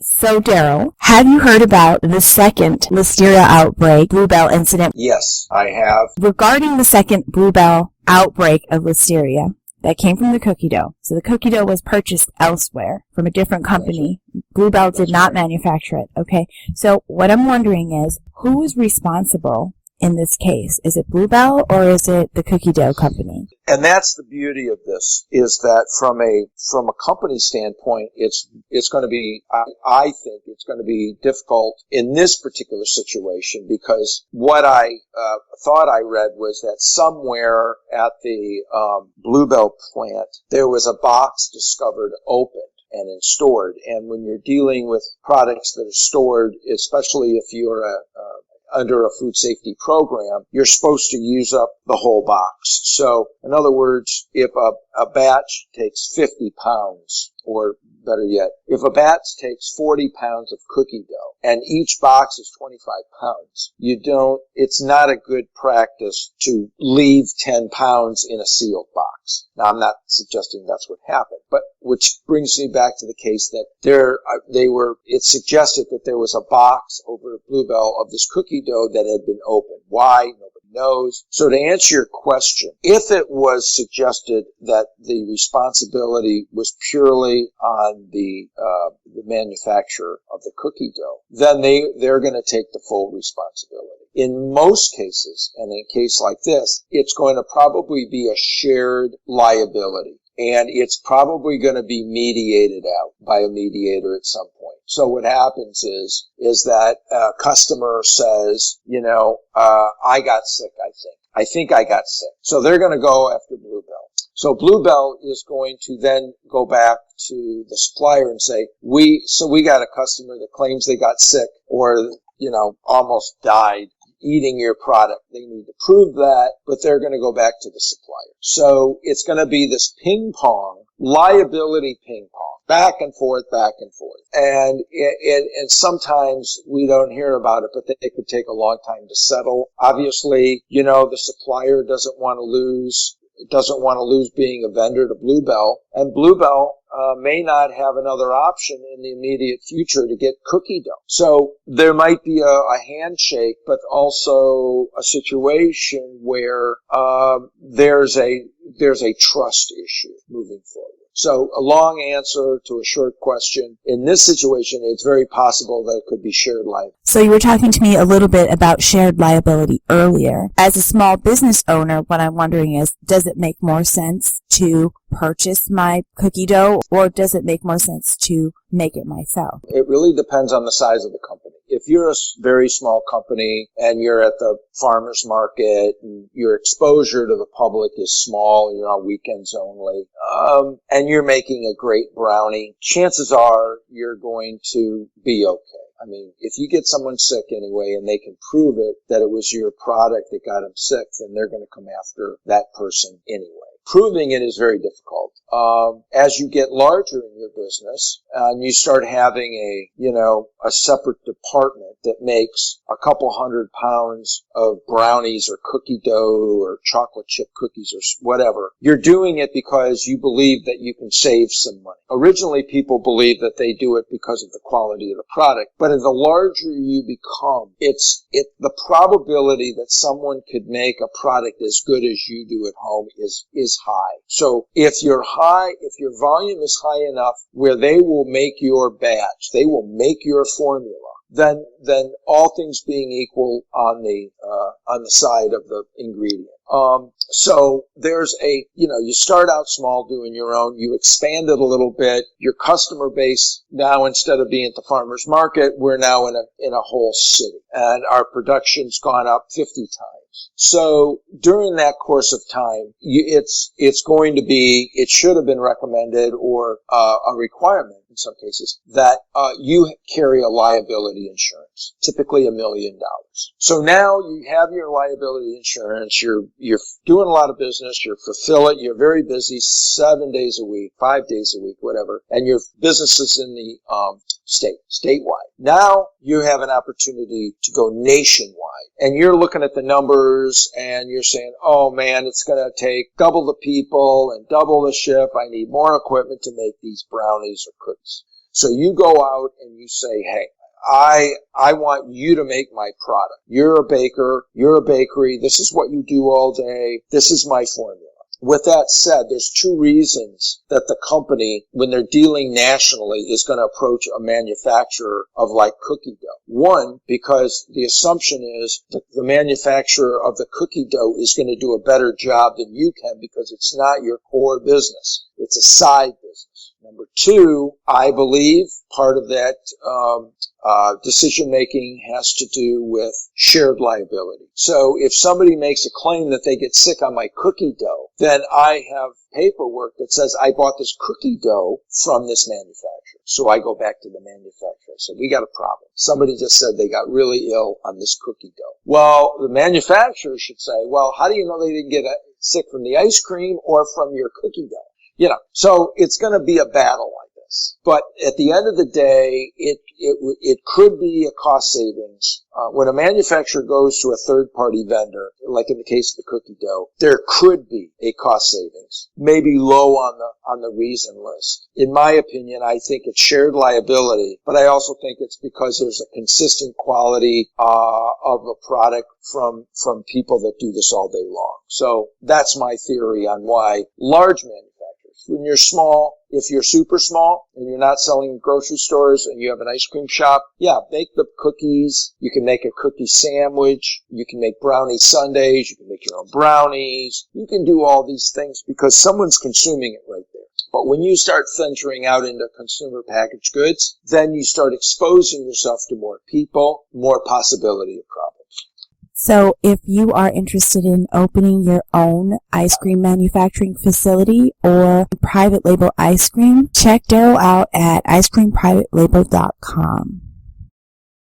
So, Darryl, have you heard about the second Listeria Outbreak Bluebell incident? Yes, I have. Regarding the second Bluebell outbreak of Listeria that came from the cookie dough. So the cookie dough was purchased elsewhere from a different company. Bluebell did not manufacture it. Okay. So what I'm wondering is, who is responsible in this case? Is it Bluebell or is it the cookie dough company? And that's the beauty of this, is that from a company standpoint, it's going to be, I think it's going to be difficult in this particular situation, because what I thought I read was that somewhere at the Bluebell plant, there was a box discovered open and stored. And when you're dealing with products that are stored, especially if you're under a food safety program, you're supposed to use up the whole box. So, in other words, if a batch takes 50 pounds, or better yet, if a batch takes 40 pounds of cookie dough and each box is 25 pounds, it's not a good practice to leave 10 pounds in a sealed box. Now, I'm not suggesting that's what happened, but which brings me back to the case that it suggested that there was a box over at Bluebell of this cookie dough that had been opened. Why? Nobody knows. So to answer your question, if it was suggested that the responsibility was purely on the manufacturer of the cookie dough, then they're going to take the full responsibility. In most cases, and in a case like this, it's going to probably be a shared liability. And it's probably going to be mediated out by a mediator at some point. So what happens is that a customer says, I got sick, I think I got sick. So they're going to go after Bluebell. So Bluebell is going to then go back to the supplier and say, we got a customer that claims they got sick or, almost died eating your product. They need to prove that, but they're going to go back to the supplier. So it's going to be this liability ping pong, back and forth. And sometimes we don't hear about it, but they could take a long time to settle. Obviously, the supplier doesn't want to lose being a vendor to Bluebell, and Bluebell may not have another option in the immediate future to get cookie dough. So there might be a handshake, but also a situation where there's a trust issue moving forward. So a long answer to a short question. In this situation, it's very possible that it could be shared liability. So you were talking to me a little bit about shared liability earlier. As a small business owner, what I'm wondering is, does it make more sense to purchase my cookie dough, or does it make more sense to make it myself? It really depends on the size of the company. If you're a very small company and you're at the farmer's market and your exposure to the public is small, you're on weekends only, and you're making a great brownie, chances are you're going to be okay. I mean, if you get someone sick anyway and they can prove it that it was your product that got them sick, then they're going to come after that person anyway. Proving it is very difficult. As you get larger in your business and you start having a separate department that makes a couple 100 pounds of brownies or cookie dough or chocolate chip cookies or whatever, you're doing it because you believe that you can save some money. Originally, people believe that they do it because of the quality of the product, but the larger you become, the probability that someone could make a product as good as you do at home is high. So if your volume is high enough where they will make your batch, they will make your formula, then all things being equal on the side of the ingredient. So there's you start out small doing your own, you expand it a little bit. Your customer base now, instead of being at the farmer's market, we're now in a whole city, and our production's gone up 50 times. So during that course of time, it should have been recommended or a requirement in some cases that you carry a liability insurance, typically $1 million. So now you have your liability insurance, you're doing a lot of business, you're very busy 7 days a week, 5 days a week, whatever, and your business is in the statewide. Now you have an opportunity to go nationwide, and you're looking at the numbers and you're saying, oh man, it's going to take double the people and double the ship. I need more equipment to make these brownies or cookies. So you go out and you say, hey, I want you to make my product. You're a baker. You're a bakery. This is what you do all day. This is my formula. With that said, there's two reasons that the company, when they're dealing nationally, is going to approach a manufacturer of like cookie dough. One, because the assumption is that the manufacturer of the cookie dough is going to do a better job than you can because it's not your core business. It's a side business. Number two, I believe part of that decision making has to do with shared liability. So if somebody makes a claim that they get sick on my cookie dough, then I have paperwork that says I bought this cookie dough from this manufacturer. So I go back to the manufacturer. I said, we got a problem. Somebody just said they got really ill on this cookie dough. Well, the manufacturer should say, well, how do you know they didn't get sick from the ice cream or from your cookie dough? You know, so it's going to be a battle like this. But at the end of the day, it could be a cost savings. When a manufacturer goes to a third-party vendor, like in the case of the cookie dough, there could be a cost savings, maybe low on the reason list. In my opinion, I think it's shared liability, but I also think it's because there's a consistent quality of a product from people that do this all day long. So that's my theory on why large manufacturers, when you're small, if you're super small and you're not selling in grocery stores and you have an ice cream shop, yeah, bake the cookies. You can make a cookie sandwich. You can make brownie sundaes. You can make your own brownies. You can do all these things because someone's consuming it right there. But when you start venturing out into consumer packaged goods, then you start exposing yourself to more people, more possibility of problems. So if you are interested in opening your own ice cream manufacturing facility or private label ice cream, check Darryl out at icecreamprivatelabel.com.